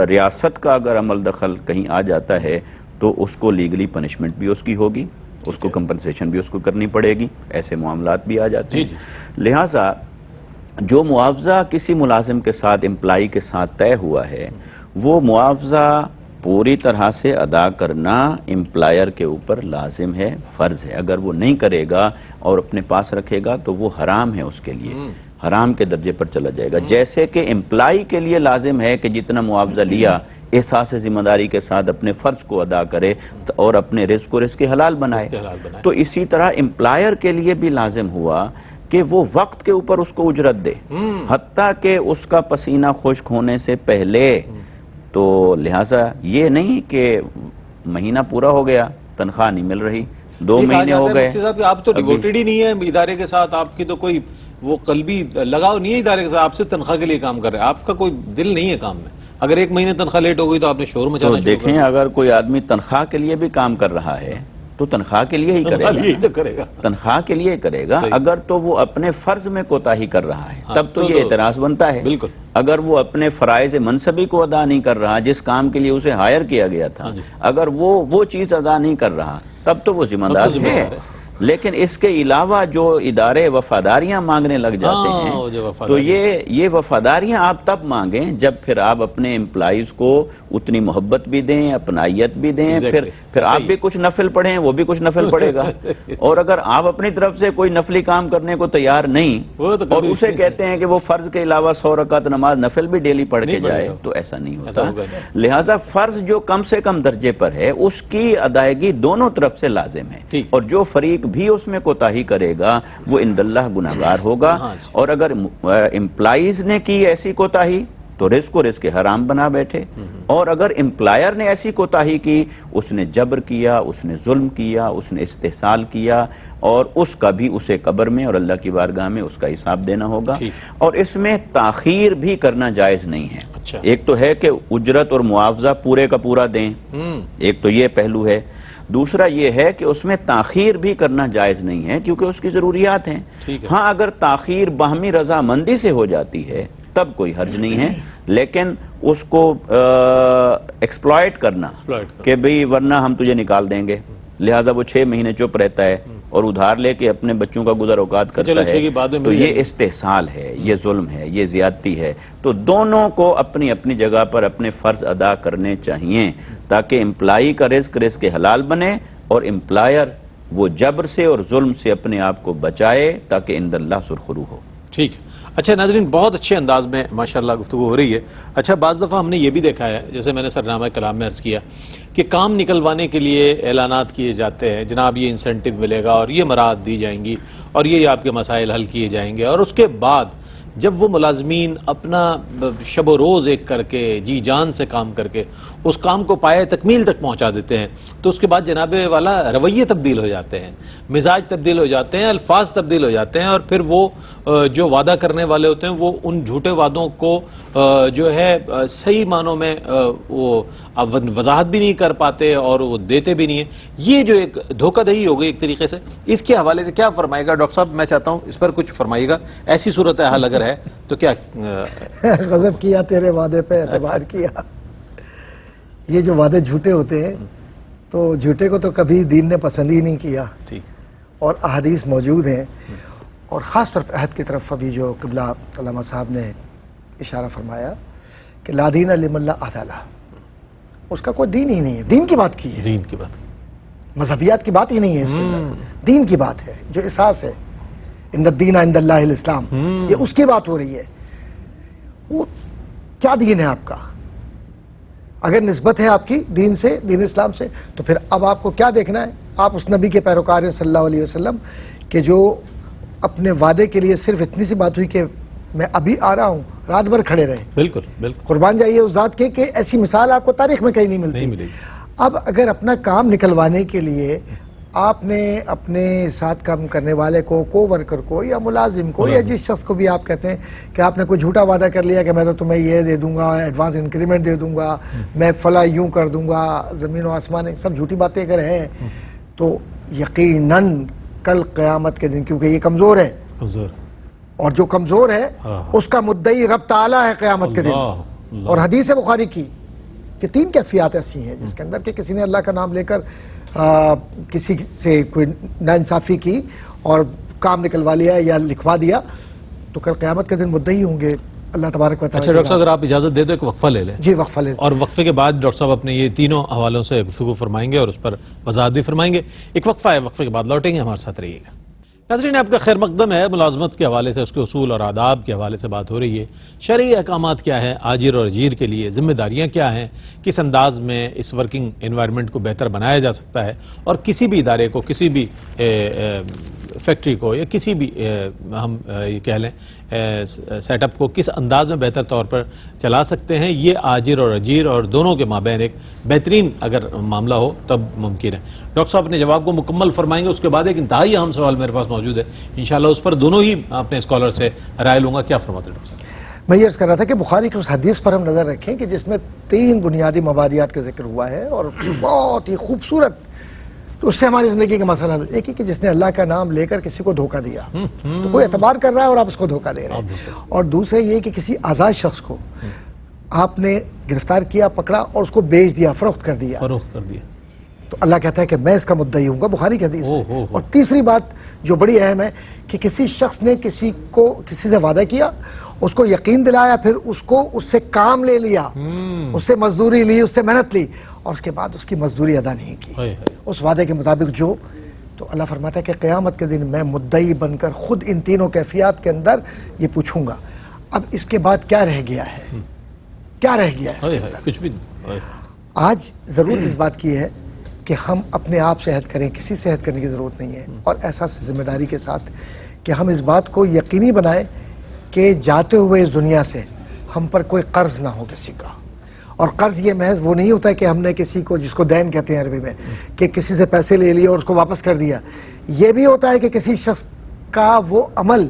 ریاست کا اگر عمل دخل کہیں آ جاتا ہے تو اس کو لیگلی پنشمنٹ بھی اس کی ہوگی, اس کو کمپنسیشن بھی اس کو کرنی پڑے گی، ایسے معاملات بھی آ جاتے ہیں۔ جی۔ لہٰذا جو معاوضہ کسی ملازم کے ساتھ، امپلائی کے ساتھ طے ہوا ہے، وہ معاوضہ پوری طرح سے ادا کرنا امپلائر کے اوپر لازم ہے، فرض ہے۔ اگر وہ نہیں کرے گا اور اپنے پاس رکھے گا تو وہ حرام ہے اس کے لیے، حرام کے درجے پر چلا جائے گا۔ جیسے کہ امپلائی کے لیے لازم ہے کہ جتنا معاوضہ لیا احساس ذمہ داری کے ساتھ اپنے فرض کو ادا کرے اور اپنے رزق کو رزق حلال بنائے، تو اسی طرح امپلائر کے لیے بھی لازم ہوا کہ وہ وقت کے اوپر اس کو اجرت دے، حتیٰ کہ اس کا پسینہ خشک ہونے سے پہلے۔ تو لہٰذا یہ نہیں کہ مہینہ پورا ہو گیا تنخواہ نہیں مل رہی، 2 مہینے ہو گئے، مفتی صاحب کہ آپ تو ڈیوٹیڈ ہی نہیں ہے ادارے کے ساتھ، آپ کی تو کوئی وہ قلبی لگاؤ نہیں ہے ادارے کے ساتھ، آپ صرف تنخواہ کے لیے کام کر رہے ہیں، آپ کا کوئی دل نہیں ہے کام میں۔ اگر 1 مہینے تنخواہ لیٹ ہو گئی تو آپ نے شور مچانا شروع دیکھیں اگر کوئی آدمی تنخواہ کے لیے بھی کام کر رہا ہے تو تنخواہ کے لیے ہی کرے گا، تنخواہ کے لیے کرے گا۔ اگر تو وہ اپنے فرض میں کوتاہی کر رہا ہے تب تو یہ اعتراض بنتا ہے۔ بالکل۔ اگر وہ اپنے فرائض منصبی کو ادا نہیں کر رہا، جس کام کے لیے اسے ہائر کیا گیا تھا، اگر وہ چیز ادا نہیں کر رہا تب تو وہ ذمہ دار ہے۔ لیکن اس کے علاوہ جو ادارے وفاداریاں مانگنے لگ جاتے ہیں تو یہ وفاداریاں آپ تب مانگیں جب پھر آپ اپنے امپلائیز کو اتنی محبت بھی دیں، اپنائیت بھی دیں، پھر آپ بھی کچھ نفل پڑھیں، وہ بھی کچھ نفل پڑھے گا۔ اور اگر آپ اپنی طرف سے کوئی نفلی کام کرنے کو تیار نہیں اور اسے کہتے ہیں کہ وہ فرض کے علاوہ 100 رکعت نماز نفل بھی ڈیلی پڑھ کے جائے تو ایسا نہیں ہوتا۔ لہٰذا فرض جو کم سے کم درجے پر ہے اس کی ادائیگی دونوں طرف سے لازم ہے، اور جو فریق بھی اس میں کوتاہی کرے گا وہ عند اللہ گناہگار ہوگا۔ اور اگر امپلائیز نے کی ایسی کوتاہی تو رزق کو رزق حرام بنا بیٹھے، اور اگر امپلائر نے ایسی کوتاہی کی، اس نے جبر کیا، اس نے ظلم کیا، اس نے استحصال کیا، اور اس کا بھی اسے قبر میں اور اللہ کی بارگاہ میں اس کا حساب دینا ہوگا۔ اور اس میں تاخیر بھی کرنا جائز نہیں ہے۔ ایک تو ہے کہ اجرت اور معاوضہ پورے کا پورا دیں، ایک تو یہ پہلو ہے۔ دوسرا یہ ہے کہ اس میں تاخیر بھی کرنا جائز نہیں ہے کیونکہ اس کی ضروریات ہیں۔ ہاں اگر تاخیر باہمی رضامندی سے ہو جاتی ہے تب کوئی حرج نہیں ہے، لیکن اس کو ایکسپلائٹ کرنا کہ بھئی ورنہ ہم تجھے نکال دیں گے، لہٰذا وہ 6 مہینے چپ رہتا ہے اور ادھار لے کے اپنے بچوں کا گزر اوقات کرتا ہے، تو یہ استحصال ہے، یہ ظلم ہے، یہ زیادتی ہے۔ تو دونوں کو اپنی اپنی جگہ پر اپنے فرض ادا کرنے چاہیے تاکہ امپلائی کا رزق رزق حلال بنے اور امپلائر وہ جبر سے اور ظلم سے اپنے آپ کو بچائے تاکہ عند اللہ سرخرو ہو۔ ٹھیک ہے۔ اچھا ناظرین، بہت اچھے انداز میں ماشاءاللہ گفتگو ہو رہی ہے۔ اچھا بعض دفعہ ہم نے یہ بھی دیکھا ہے، جیسے میں نے سرنامہ کلام میں عرض کیا کہ کام نکلوانے کے لیے اعلانات کیے جاتے ہیں، جناب یہ انسینٹیو ملے گا اور یہ مراحت دی جائیں گی اور یہ آپ کے مسائل حل کیے جائیں گے، اور اس کے بعد جب وہ ملازمین اپنا شب و روز ایک کر کے جی جان سے کام کر کے اس کام کو پائے تکمیل تک پہنچا دیتے ہیں تو اس کے بعد جناب والا رویے تبدیل ہو جاتے ہیں، مزاج تبدیل ہو جاتے ہیں، الفاظ تبدیل ہو جاتے ہیں، اور پھر وہ جو وعدہ کرنے والے ہوتے ہیں وہ ان جھوٹے وعدوں کو جو ہے صحیح معنوں میں وہ وضاحت بھی نہیں کر پاتے اور وہ دیتے بھی نہیں ہیں۔ یہ جو ایک دھوکہ دہی ہو گئی ایک طریقے سے، اس کے حوالے سے کیا فرمائے گا ڈاکٹر صاحب؟ میں چاہتا ہوں اس پر کچھ فرمائیے گا، ایسی صورتحال اگر ہے تو کیا؟ غضب کیا تیرے وعدے پہ اعتبار کیا۔ یہ جو وعدے جھوٹے ہوتے ہیں تو جھوٹے کو تو کبھی دین نے پسند ہی نہیں کیا، اور احادیث موجود ہیں، اور خاص طور پہ عہد کی طرف ابھی جو قبلہ علامہ صاحب نے اشارہ فرمایا کہ لا دین لمن لا عہد لہ، اس کا کوئی دین ہی نہیں ہے۔ دین کی بات کی ہے، دین کی بات، مذہبیات کی بات ہی نہیں ہے اس کے اندر، دین کی بات ہے جو احساس ہے۔ ان الدین عند اللہ الاسلام، یہ اس کی بات ہو رہی ہے۔ وہ کیا دین ہے آپ کا؟ اگر نسبت ہے آپ کی دین سے، دین اسلام سے، تو پھر اب آپ کو کیا دیکھنا ہے؟ آپ اس نبی کے پیروکار ہیں صلی اللہ علیہ وسلم کہ جو اپنے وعدے کے لیے صرف اتنی سی بات ہوئی کہ میں ابھی آ رہا ہوں، رات بھر کھڑے رہے۔ بالکل بالکل، قربان جائیے اس ذات کے کہ ایسی مثال آپ کو تاریخ میں کہیں نہیں ملتی۔ اب اگر اپنا کام نکلوانے کے لیے آپ نے اپنے ساتھ کام کرنے والے کو، کو ورکر کو یا ملازم کو یا جس شخص کو بھی آپ کہتے ہیں کہ آپ نے کوئی جھوٹا وعدہ کر لیا کہ میں تو تمہیں یہ دے دوں گا، ایڈوانس انکریمنٹ دے دوں گا، میں فلاں یوں کر دوں گا، زمین و آسمان سب جھوٹی باتیں اگر ہیں تو یقیناً کل قیامت کے دن، کیونکہ یہ کمزور ہے، اور جو کمزور ہے اس کا مدعی رب تعالیٰ ہے قیامت کے دن۔ اور حدیث بخاری کی کہ 3 کیفیات ایسی ہیں جس کے اندر کہ کسی نے اللہ کا نام لے کر کسی سے کوئی ناانصافی کی اور کام نکلوا لیا یا لکھوا دیا تو کل قیامت کے دن مدعی ہوں گے اللہ تبارک و تعالیٰ. اچھا ڈاکٹر صاحب اگر آپ اجازت دے دو ایک وقفہ لے لیں. جی وقفہ لیں. اور وقفے کے بعد ڈاکٹر صاحب اپنے یہ تینوں حوالوں سے گفتگو فرمائیں گے اور اس پر وضاحت بھی فرمائیں گے. ایک وقفہ ہے, وقفے کے بعد لوٹیں گے, ہمارے ساتھ رہیے گا. ناظرین آپ کا خیر مقدم ہے. ملازمت کے حوالے سے, اس کے اصول اور آداب کے حوالے سے بات ہو رہی ہے. شرعی احکامات کیا ہیں آجر اور اجیر کے لیے, ذمہ داریاں کیا ہیں, کس انداز میں اس ورکنگ انوائرمنٹ کو بہتر بنایا جا سکتا ہے, اور کسی بھی ادارے کو, کسی بھی فیکٹری کو یا کسی بھی ہم یہ کہہ لیں سیٹ اپ کو کس انداز میں بہتر طور پر چلا سکتے ہیں, یہ آجر اور اجیر اور دونوں کے مابین ایک بہترین اگر معاملہ ہو تب ممکن ہے. ڈاکٹر صاحب اپنے جواب کو مکمل فرمائیں گے. اس کے بعد ایک انتہائی اہم سوال میرے پاس موجود ہے, انشاءاللہ اس پر دونوں ہی اپنے اسکالر سے رائے لوں گا. کیا فرماتے ہیں ڈاکٹر صاحب؟ میں یہ عرض کر رہا تھا کہ بخاری کی اس حدیث پر ہم نظر رکھیں کہ جس میں 3 بنیادی مبادیات کا ذکر ہوا ہے اور بہت ہی خوبصورت, تو اس سے ہماری زندگی کا مسئلہ ایک ہی کہ جس نے اللہ کا نام لے کر کسی کو دھوکہ دیا تو کوئی اعتبار کر رہا ہے اور آپ اس کو دھوکہ دے رہے ہیں. اور دوسرے یہ کہ کسی آزاد شخص کو آپ نے گرفتار کیا, پکڑا اور اس کو بیچ دیا, فروخت کر دیا, تو اللہ کہتا ہے کہ میں اس کا مدعی ہوں گا, بخاری کی حدیث ہے. اور تیسری بات جو بڑی اہم ہے کہ کسی شخص نے کسی سے وعدہ کیا, اس کو یقین دلایا, پھر اس سے کام لے لیا, اس سے مزدوری لی, اس سے محنت لی, اور اس کے بعد اس کی مزدوری ادا نہیں کی اس وعدے کے مطابق جو, تو اللہ فرماتا ہے کہ قیامت کے دن میں مدعی بن کر خود ان تینوں کیفیات کے اندر یہ پوچھوں گا. اب اس کے بعد کیا رہ گیا ہے, کیا رہ گیا ہے کچھ بھی. آج ضرورت اس بات کی ہے کہ ہم اپنے آپ سے عہد کریں, کسی سے عہد کرنے کی ضرورت نہیں ہے, اور احساس ذمہ داری کے ساتھ کہ ہم اس بات کو یقینی بنائیں کہ جاتے ہوئے اس دنیا سے ہم پر کوئی قرض نہ ہو کسی کا. اور قرض یہ محض وہ نہیں ہوتا ہے کہ ہم نے کسی کو, جس کو دین کہتے ہیں عربی میں, کہ کسی سے پیسے لے لیے اور اس کو واپس کر دیا. یہ بھی ہوتا ہے کہ کسی شخص کا وہ عمل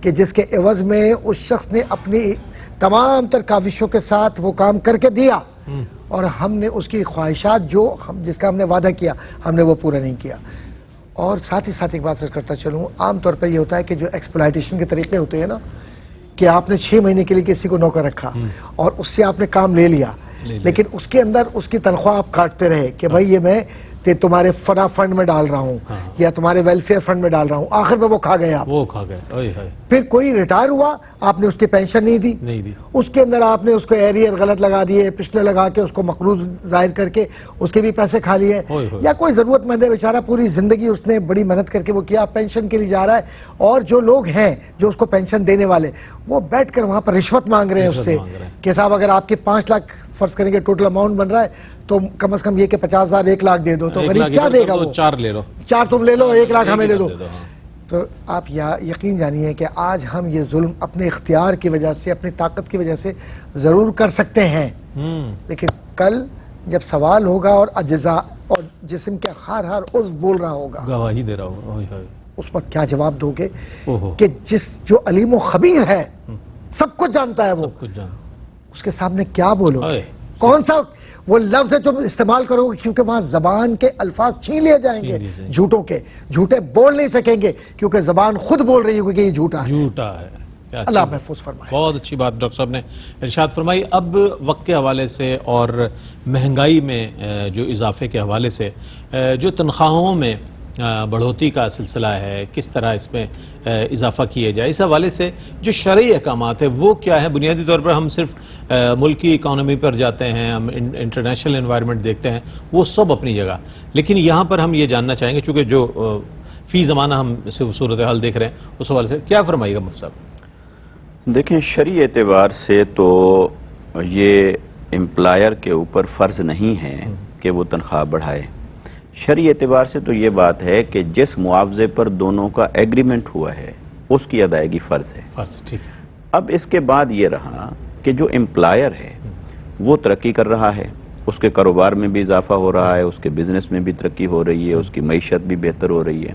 کہ جس کے عوض میں اس شخص نے اپنی تمام تر کاوشوں کے ساتھ وہ کام کر کے دیا, اور ہم نے اس کی خواہشات جس کا ہم نے وعدہ کیا ہم نے وہ پورا نہیں کیا. اور ساتھ ہی ساتھ ایک بات سر کرتا چلوں, عام طور پر یہ ہوتا ہے کہ جو ایکسپلائٹیشن کے طریقے ہوتے ہیں نا, کہ آپ نے 6 مہینے کے لیے کسی کو نوکر رکھا اور اس سے آپ نے کام لے لیا, لیکن اس کے اندر اس کی تنخواہ آپ کاٹتے رہے کہ بھائی یہ میں تمہارے فنا فنڈ میں ڈال رہا ہوں یا تمہارے ویلفیئر فنڈ میں ڈال رہا ہوں, آخر میں وہ کھا گیا. پھر کوئی ریٹائر ہوا, آپ نے اس کی پینشن نہیں دی, اس کے اندر آپ نے اس کو ایریر غلط لگا دیے, پچھلے لگا کے اس کو مقروض ظاہر کر کے اس کے بھی پیسے کھا لیے. یا کوئی ضرورت مند ہے بیچارہ, پوری زندگی اس نے بڑی محنت کر کے وہ کیا, پینشن کے لیے جا رہا ہے, اور جو لوگ ہیں جو اس کو پینشن دینے والے وہ بیٹھ کر وہاں پر رشوت مانگ رہے ہیں اس سے کہ صاحب اگر آپ کے 5 لاکھ فرض کریں گے ٹوٹل اماؤنٹ بن رہا ہے تو کم از کم یہ کہ 50,000 1 لاکھ دے دو, تو غریب کیا دے گا, وہ 4 لے لو, 4 تم لے لو, 1 لاکھ ہمیں دے دو. تو آپ یقین جانیے کہ آج ہم یہ ظلم اپنے اختیار کی وجہ سے, اپنی طاقت کی وجہ سے ضرور کر سکتے ہیں, لیکن کل جب سوال ہوگا اور اجزاء اور جسم کے ہر عضو بول رہا ہوگا, گواہی دے رہا ہوگا, اس وقت کیا جواب دو گے کہ جو علیم و خبیر ہے, سب کچھ جانتا ہے, وہ اس کے سامنے کیا بولو گے, کون سا وہ لفظ ہے جو استعمال کرو گے, کیونکہ وہاں زبان کے الفاظ چھین لیے جائیں گے جھوٹوں کے, جھوٹے بول نہیں سکیں گے کیونکہ زبان خود بول رہی ہوگی کہ یہ جھوٹا ہے. اللہ محفوظ فرمائے. بہت اچھی بات ڈاکٹر صاحب نے ارشاد فرمائی. اب وقت کے حوالے سے اور مہنگائی میں جو اضافے کے حوالے سے جو تنخواہوں میں بڑھوتی کا سلسلہ ہے, کس طرح اس میں اضافہ کیا جائے, اس حوالے سے جو شرعی احکامات ہیں وہ کیا ہے؟ بنیادی طور پر ہم صرف ملکی اکانومی پر جاتے ہیں, ہم انٹرنیشنل انوائرمنٹ دیکھتے ہیں, وہ سب اپنی جگہ, لیکن یہاں پر ہم یہ جاننا چاہیں گے چونکہ جو فی زمانہ ہم صورتحال دیکھ رہے ہیں اس حوالے سے کیا فرمائیے گا مفتی صاحب؟ دیکھیں, شرعی اعتبار سے تو یہ امپلائر کے اوپر فرض نہیں ہے کہ وہ تنخواہ بڑھائے. شرعی اعتبار سے تو یہ بات ہے کہ جس معاوضے پر دونوں کا ایگریمنٹ ہوا ہے اس کی ادائیگی فرض ہے. ٹھیک. اب اس کے بعد یہ رہا کہ جو امپلائر ہے وہ ترقی کر رہا ہے, اس کے کاروبار میں بھی اضافہ ہو رہا ہے, اس کے بزنس میں بھی ترقی ہو رہی ہے, اس کی معیشت بھی بہتر ہو رہی ہے,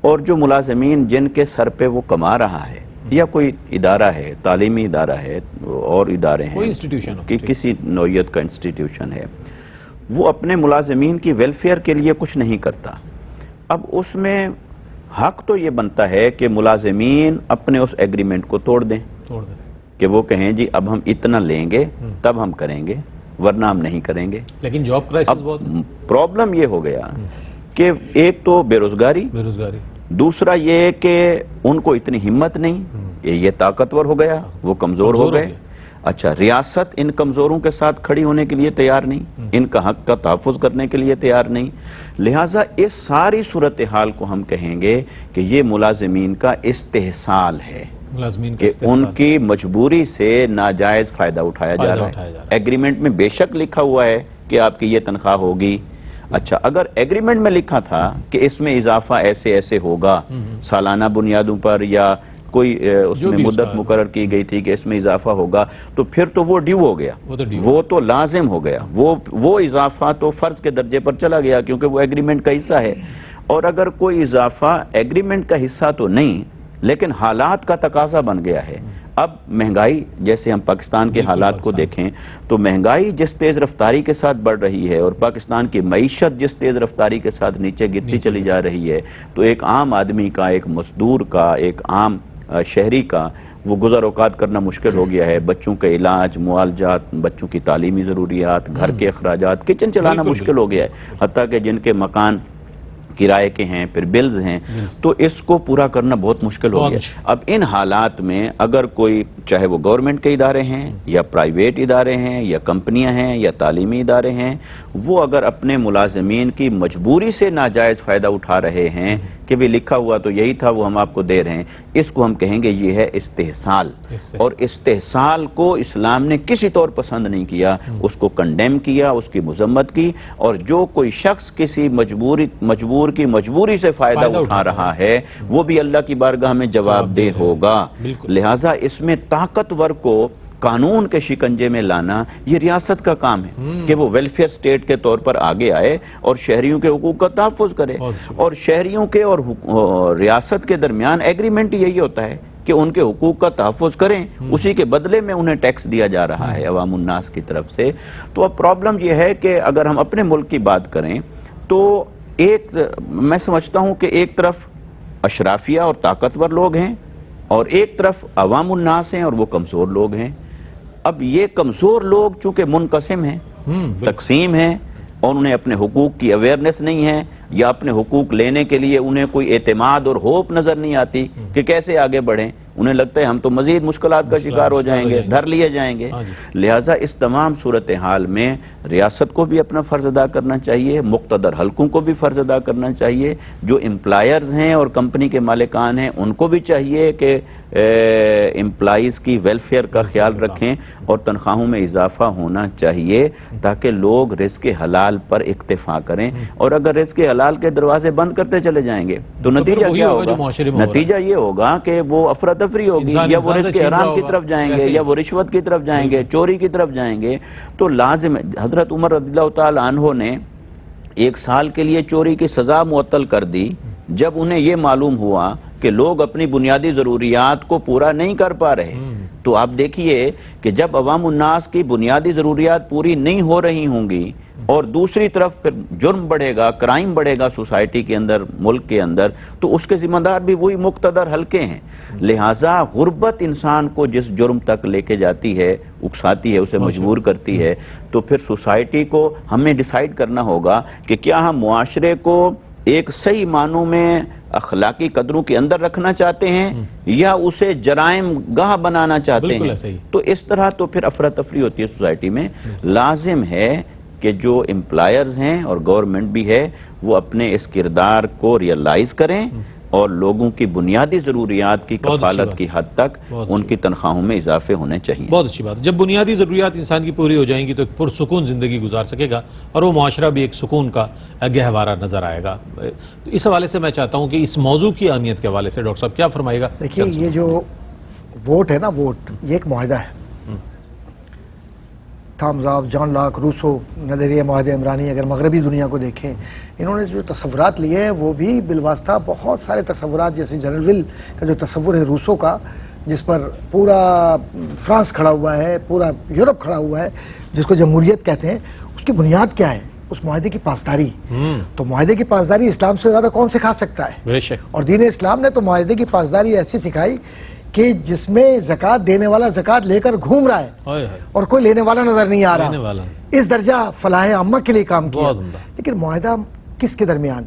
اور جو ملازمین جن کے سر پہ وہ کما رہا ہے, یا کوئی ادارہ ہے, تعلیمی ادارہ ہے, اور ادارے ہیں, کسی نوعیت کا انسٹیٹیوشن ہے, وہ اپنے ملازمین کی ویلفیئر کے لیے کچھ نہیں کرتا. اب اس میں حق تو یہ بنتا ہے کہ ملازمین اپنے اس ایگریمنٹ کو توڑ دیں کہ وہ کہیں جی اب ہم اتنا لیں گے تب ہم کریں گے, ورنہ ہم نہیں کریں گے. لیکن جاب کرائسس اب بہت پرابلم یہ ہو گیا کہ ایک تو بے روزگاری، دوسرا یہ کہ ان کو اتنی ہمت نہیں، یہ طاقتور ہو گیا، وہ کمزور ہو گئے. اچھا، ریاست ان کمزوروں کے ساتھ کھڑی ہونے کے لیے تیار نہیں، ان کا حق کا تحفظ کرنے کے لیے تیار نہیں. لہٰذا اس ساری صورتحال کو ہم کہیں گے کہ یہ ملازمین کا استحصال ہے کہ ان کی مجبوری سے ناجائز فائدہ اٹھایا جا رہا ہے. ایگریمنٹ میں بے شک لکھا ہوا ہے کہ آپ کی یہ تنخواہ ہوگی. اچھا، اگر ایگریمنٹ میں لکھا تھا کہ اس میں اضافہ ایسے ایسے ہوگا سالانہ بنیادوں پر، یا کوئی اس میں مدت مقرر کی گئی تھی کہ اس میں اضافہ ہوگا، تو پھر تو وہ ڈیو ہو گیا، وہ تو لازم ہو گیا، وہ اضافہ تو فرض کے درجے پر چلا گیا کیونکہ وہ ایگریمنٹ کا حصہ ہے. اور اگر کوئی اضافہ ایگریمنٹ کا حصہ تو نہیں لیکن حالات کا تقاضا بن گیا ہے. اب مہنگائی، جیسے ہم پاکستان کے حالات کو دیکھیں تو مہنگائی جس تیز رفتاری کے ساتھ بڑھ رہی ہے اور پاکستان کی معیشت جس تیز رفتاری کے ساتھ نیچے گرتی چلی جا رہی ہے، تو ایک عام آدمی کا، ایک مزدور کا، ایک عام شہری کا وہ گزر اوقات کرنا مشکل ہو گیا ہے. بچوں کے علاج، معالجات، بچوں کی تعلیمی ضروریات، گھر کے اخراجات، کچن چلانا مشکل ہو گیا ہے. حتیٰ کہ جن کے مکان کرائے کے ہیں، پھر بلز ہیں، تو اس کو پورا کرنا بہت مشکل ہو گیا. اب ان حالات میں اگر کوئی، چاہے وہ گورنمنٹ کے ادارے ہیں یا پرائیویٹ ادارے ہیں یا کمپنیاں ہیں یا تعلیمی ادارے ہیں، وہ اگر اپنے ملازمین کی مجبوری سے ناجائز فائدہ اٹھا رہے ہیں کہ بھی لکھا ہوا تو یہی تھا وہ ہم آپ کو دے رہے ہیں، اس کو ہم کہیں گے یہ ہے استحصال. اور استحصال کو اسلام نے کسی طور پسند نہیں کیا، اس کو کنڈیم کیا، اس کی مذمت کی. اور جو کوئی شخص کسی مجبور کی مجبوری سے فائدہ اٹھا رہا ہے وہ بھی اللہ کی بارگاہ میں جواب دہ ہوگا. لہٰذا اس میں طاقتور کو قانون کے شکنجے میں لانا یہ ریاست کا کام ہے کہ وہ ویلفیئر سٹیٹ کے طور پر آگے آئے اور شہریوں کے حقوق کا تحفظ کرے. اور شہریوں کے اور ریاست کے درمیان ایگریمنٹ یہی ہوتا ہے کہ ان کے حقوق کا تحفظ کریں، اسی کے بدلے میں انہیں ٹیکس دیا جا رہا ہے عوام الناس کی طرف سے. تو اب پرابلم یہ ہے کہ اگر ہم اپنے ملک کی بات کریں تو میں سمجھتا ہوں کہ ایک طرف اشرافیہ اور طاقتور لوگ ہیں اور ایک طرف عوام الناس ہیں اور وہ کمزور لوگ ہیں. اب یہ کمزور لوگ چونکہ منقسم ہیں، تقسیم ہیں، اور انہیں اپنے حقوق کی اویئرنس نہیں ہے یا اپنے حقوق لینے کے لیے انہیں کوئی اعتماد اور ہوپ نظر نہیں آتی کہ کیسے آگے بڑھیں. انہیں لگتا ہے ہم تو مزید مشکلات کا شکار ہو جائیں گے، دھر لیے جائیں گے. لہٰذا اس تمام صورتحال میں ریاست کو بھی اپنا فرض ادا کرنا چاہیے، مقتدر حلقوں کو بھی فرض ادا کرنا چاہیے، جو امپلائرز ہیں اور کمپنی کے مالکان ہیں ان کو بھی چاہیے کہ امپلائیز کی ویلفیئر کا خیال رکھیں اور تنخواہوں میں اضافہ ہونا چاہیے تاکہ لوگ رزق حلال پر اکتفا کریں. اور اگر رزق حلال کے دروازے بند کرتے چلے جائیں گے تو نتیجہ کیا ہوگا؟ نتیجہ یہ ہوگا کہ وہ افراتفری ہوگی، یا وہ رزق حرام کی طرف جائیں گے، یا وہ رشوت کی طرف جائیں گے، چوری کی طرف جائیں گے. تو لازم حضرت عمر رضی اللہ تعالی عنہ نے 1 سال کے لیے چوری کی سزا معطل کر دی جب انہیں یہ معلوم ہوا کہ لوگ اپنی بنیادی ضروریات کو پورا نہیں کر پا رہے. تو آپ دیکھیے کہ جب عوام الناس کی بنیادی ضروریات پوری نہیں ہو رہی ہوں گی اور دوسری طرف پھر جرم بڑھے گا، کرائم بڑھے گا سوسائٹی کے اندر، ملک کے اندر، تو اس کے ذمہ دار بھی وہی مقتدر حلقے ہیں. لہٰذا غربت انسان کو جس جرم تک لے کے جاتی ہے، اکساتی ہے، اسے مجبور کرتی ہے، تو پھر سوسائٹی کو ہمیں ڈیسائیڈ کرنا ہوگا کہ کیا ہم معاشرے کو ایک صحیح معنوں میں اخلاقی قدروں کے اندر رکھنا چاہتے ہیں یا اسے جرائم گاہ بنانا چاہتے ہیں. تو اس طرح تو پھر افراتفری ہوتی ہے سوسائٹی میں. لازم ہے کہ جو امپلائرز ہیں اور گورنمنٹ بھی ہے وہ اپنے اس کردار کو ریئلائز کریں اور لوگوں کی بنیادی ضروریات کی کفالت کی حد تک ان کی تنخواہوں میں اضافے ہونے چاہیے. بہت اچھی بات. جب بنیادی ضروریات انسان کی پوری ہو جائیں گی تو ایک پرسکون زندگی گزار سکے گا اور وہ معاشرہ بھی ایک سکون کا گہوارہ نظر آئے گا. اس حوالے سے میں چاہتا ہوں کہ اس موضوع کی اہمیت کے حوالے سے ڈاکٹر صاحب کیا فرمائے گا؟ دیکھیے، یہ جو ووٹ ہے نا، ووٹ یہ ایک معاہدہ ہے. تھامز آف، جان لاک، روسو، نظریہ معاہدہ عمرانی، اگر مغربی دنیا کو دیکھیں، انہوں نے جو تصورات لیے ہیں وہ بھی بالواسطہ بہت سارے تصورات، جیسے جنرل ول کا جو تصور ہے روسو کا، جس پر پورا فرانس کھڑا ہوا ہے، پورا یورپ کھڑا ہوا ہے، جس کو جمہوریت کہتے ہیں، اس کی بنیاد کیا ہے؟ اس معاہدے کی پاسداری. تو معاہدے کی پاسداری اسلام سے زیادہ کون سکھا سکتا ہے؟ بے شک. اور دین اسلام نے تو معاہدے کی پاسداری ایسی سکھائی کہ جس میں زکوٰۃ دینے والا زکوٰۃ لے کر گھوم رہا ہے اور کوئی لینے والا نظر نہیں آ رہا. اس درجہ فلاح عامہ کے لیے کام کیا. لیکن معاہدہ کس کے درمیان؟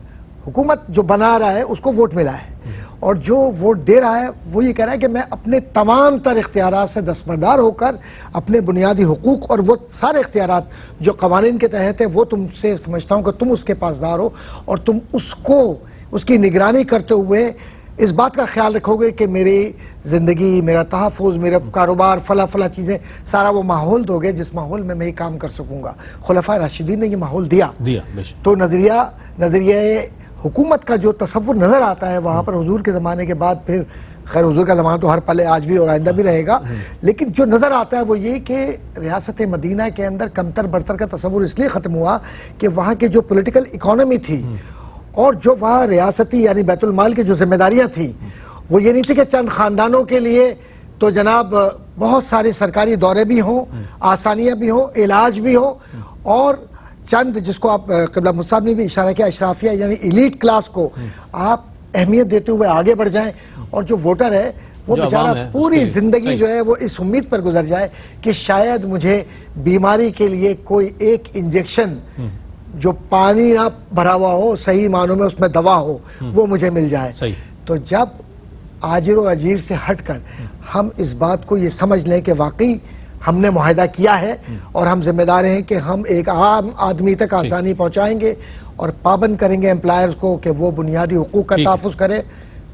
حکومت جو بنا رہا ہے اس کو ووٹ ملا ہے اور جو ووٹ دے رہا ہے وہ یہ کہہ رہا ہے کہ میں اپنے تمام تر اختیارات سے دستبردار ہو کر اپنے بنیادی حقوق اور وہ سارے اختیارات جو قوانین کے تحت ہیں وہ تم سے سمجھتا ہوں کہ تم اس کے پاسدار ہو اور تم اس کی نگرانی کرتے ہوئے اس بات کا خیال رکھو گے کہ میری زندگی، میرا تحفظ، میرا کاروبار، فلاں چیزیں، سارا وہ ماحول دو گے جس ماحول میں یہ کام کر سکوں گا. خلفائے راشدین نے یہ ماحول دیا. تو نظریہ حکومت کا جو تصور نظر آتا ہے وہاں پر حضور کے زمانے کے بعد، پھر خیر حضور کا زمانہ تو ہر پلے آج بھی اور آئندہ بھی رہے گا، لیکن جو نظر آتا ہے وہ یہ کہ ریاست مدینہ کے اندر کمتر برتر کا تصور اس لیے ختم ہوا کہ وہاں کے جو پولیٹیکل اکانومی تھی اور جو وہاں ریاستی یعنی بیت المال کی جو ذمہ داریاں تھیں وہ یہ نہیں تھی کہ چند خاندانوں کے لیے تو جناب بہت سارے سرکاری دورے بھی ہوں، آسانیاں بھی ہوں، علاج بھی ہو، اور چند جس کو آپ قبلہ مصعب نے بھی اشارہ کیا اشرافیہ یعنی ایلیٹ کلاس کو آپ اہمیت دیتے ہوئے آگے بڑھ جائیں، اور جو ووٹر ہے وہ بیچارہ پوری زندگی جو ہے وہ اس امید پر گزر جائے کہ شاید مجھے بیماری کے لیے کوئی ایک انجیکشن جو پانی نہ بھرا ہوا ہو، صحیح معنوں میں اس میں دوا ہو، وہ مجھے مل جائے. تو جب آجر و اجیر سے ہٹ کر ہم اس بات کو یہ سمجھ لیں کہ واقعی ہم نے معاہدہ کیا ہے اور ہم ذمہ دار ہیں کہ ہم ایک عام آدمی تک آسانی پہنچائیں گے اور پابند کریں گے امپلائرز کو کہ وہ بنیادی حقوق کا تحفظ کرے،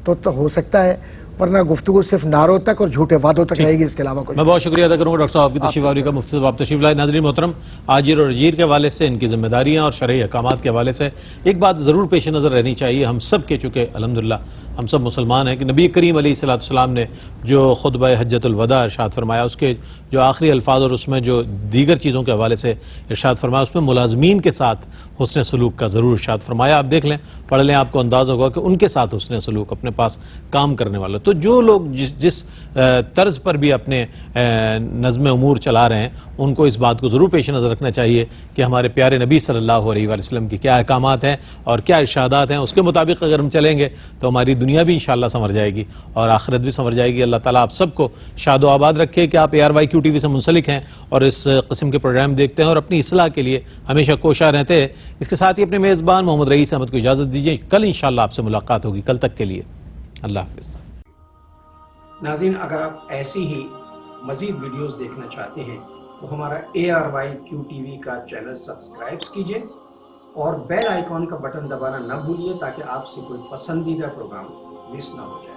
تو ہو سکتا ہے، ورنہ گفتگو صرف نعروں تک اور جھوٹے وعدوں تک رہے گی، اس کے علاوہ کوئی. میں بہت شکریہ ادا کروں گا ڈاکٹر صاحب آپ کی تشریف آوری کا. مفتی صاحب آپ تشریف لائے. ناظرین محترم، آجر اور اجیر کے حوالے سے، ان کی ذمہ داریاں اور شرعی احکامات کے حوالے سے ایک بات ضرور پیش نظر رہنی چاہیے ہم سب کے، چونکہ الحمدللہ ہم سب مسلمان ہیں، کہ نبی کریم علیہ السلام نے جو خطبہ حجۃ الوداع ارشاد فرمایا، اس کے جو آخری الفاظ اور اس میں جو دیگر چیزوں کے حوالے سے ارشاد فرمایا، اس میں ملازمین کے ساتھ حسن سلوک کا ضرور ارشاد فرمایا. آپ دیکھ لیں، پڑھ لیں، آپ کو انداز ہوگا کہ ان کے ساتھ حسن سلوک، اپنے پاس کام کرنے والے. تو جو لوگ جس طرز پر بھی اپنے نظم امور چلا رہے ہیں، ان کو اس بات کو ضرور پیش نظر رکھنا چاہیے کہ ہمارے پیارے نبی صلی اللہ علیہ وآلہ وسلم کی کیا احکامات ہیں اور کیا ارشادات ہیں. اس کے مطابق اگر ہم چلیں گے تو ہماری دنیا بھی انشاءاللہ سنور جائے گی اور آخرت بھی سنور جائے گی. اللہ تعالیٰ آپ سب کو شاد و آباد رکھے کہ آپ ARYQ TV سے منسلک ہیں اور اس قسم کے پروگرام دیکھتے ہیں اور اپنی اصلاح کے لیے ہمیشہ کوشاں رہتے ہیں. اس کے ساتھ ہی اپنے میزبان محمد رئیس احمد کو اجازت دیجیے. کل انشاءاللہ آپ سے ملاقات ہوگی. کل تک کے لیے اللہ حافظ. ناظرین، اگر آپ ایسی ہی مزید ویڈیوز دیکھنا چاہتے ہیں تو ہمارا ARYQ TV کا چینل سبسکرائب کیجئے اور بیل آئیکن کا بٹن دبانا نہ بھولیے تاکہ آپ سے کوئی پسندیدہ پروگرام مس نہ ہو جائے.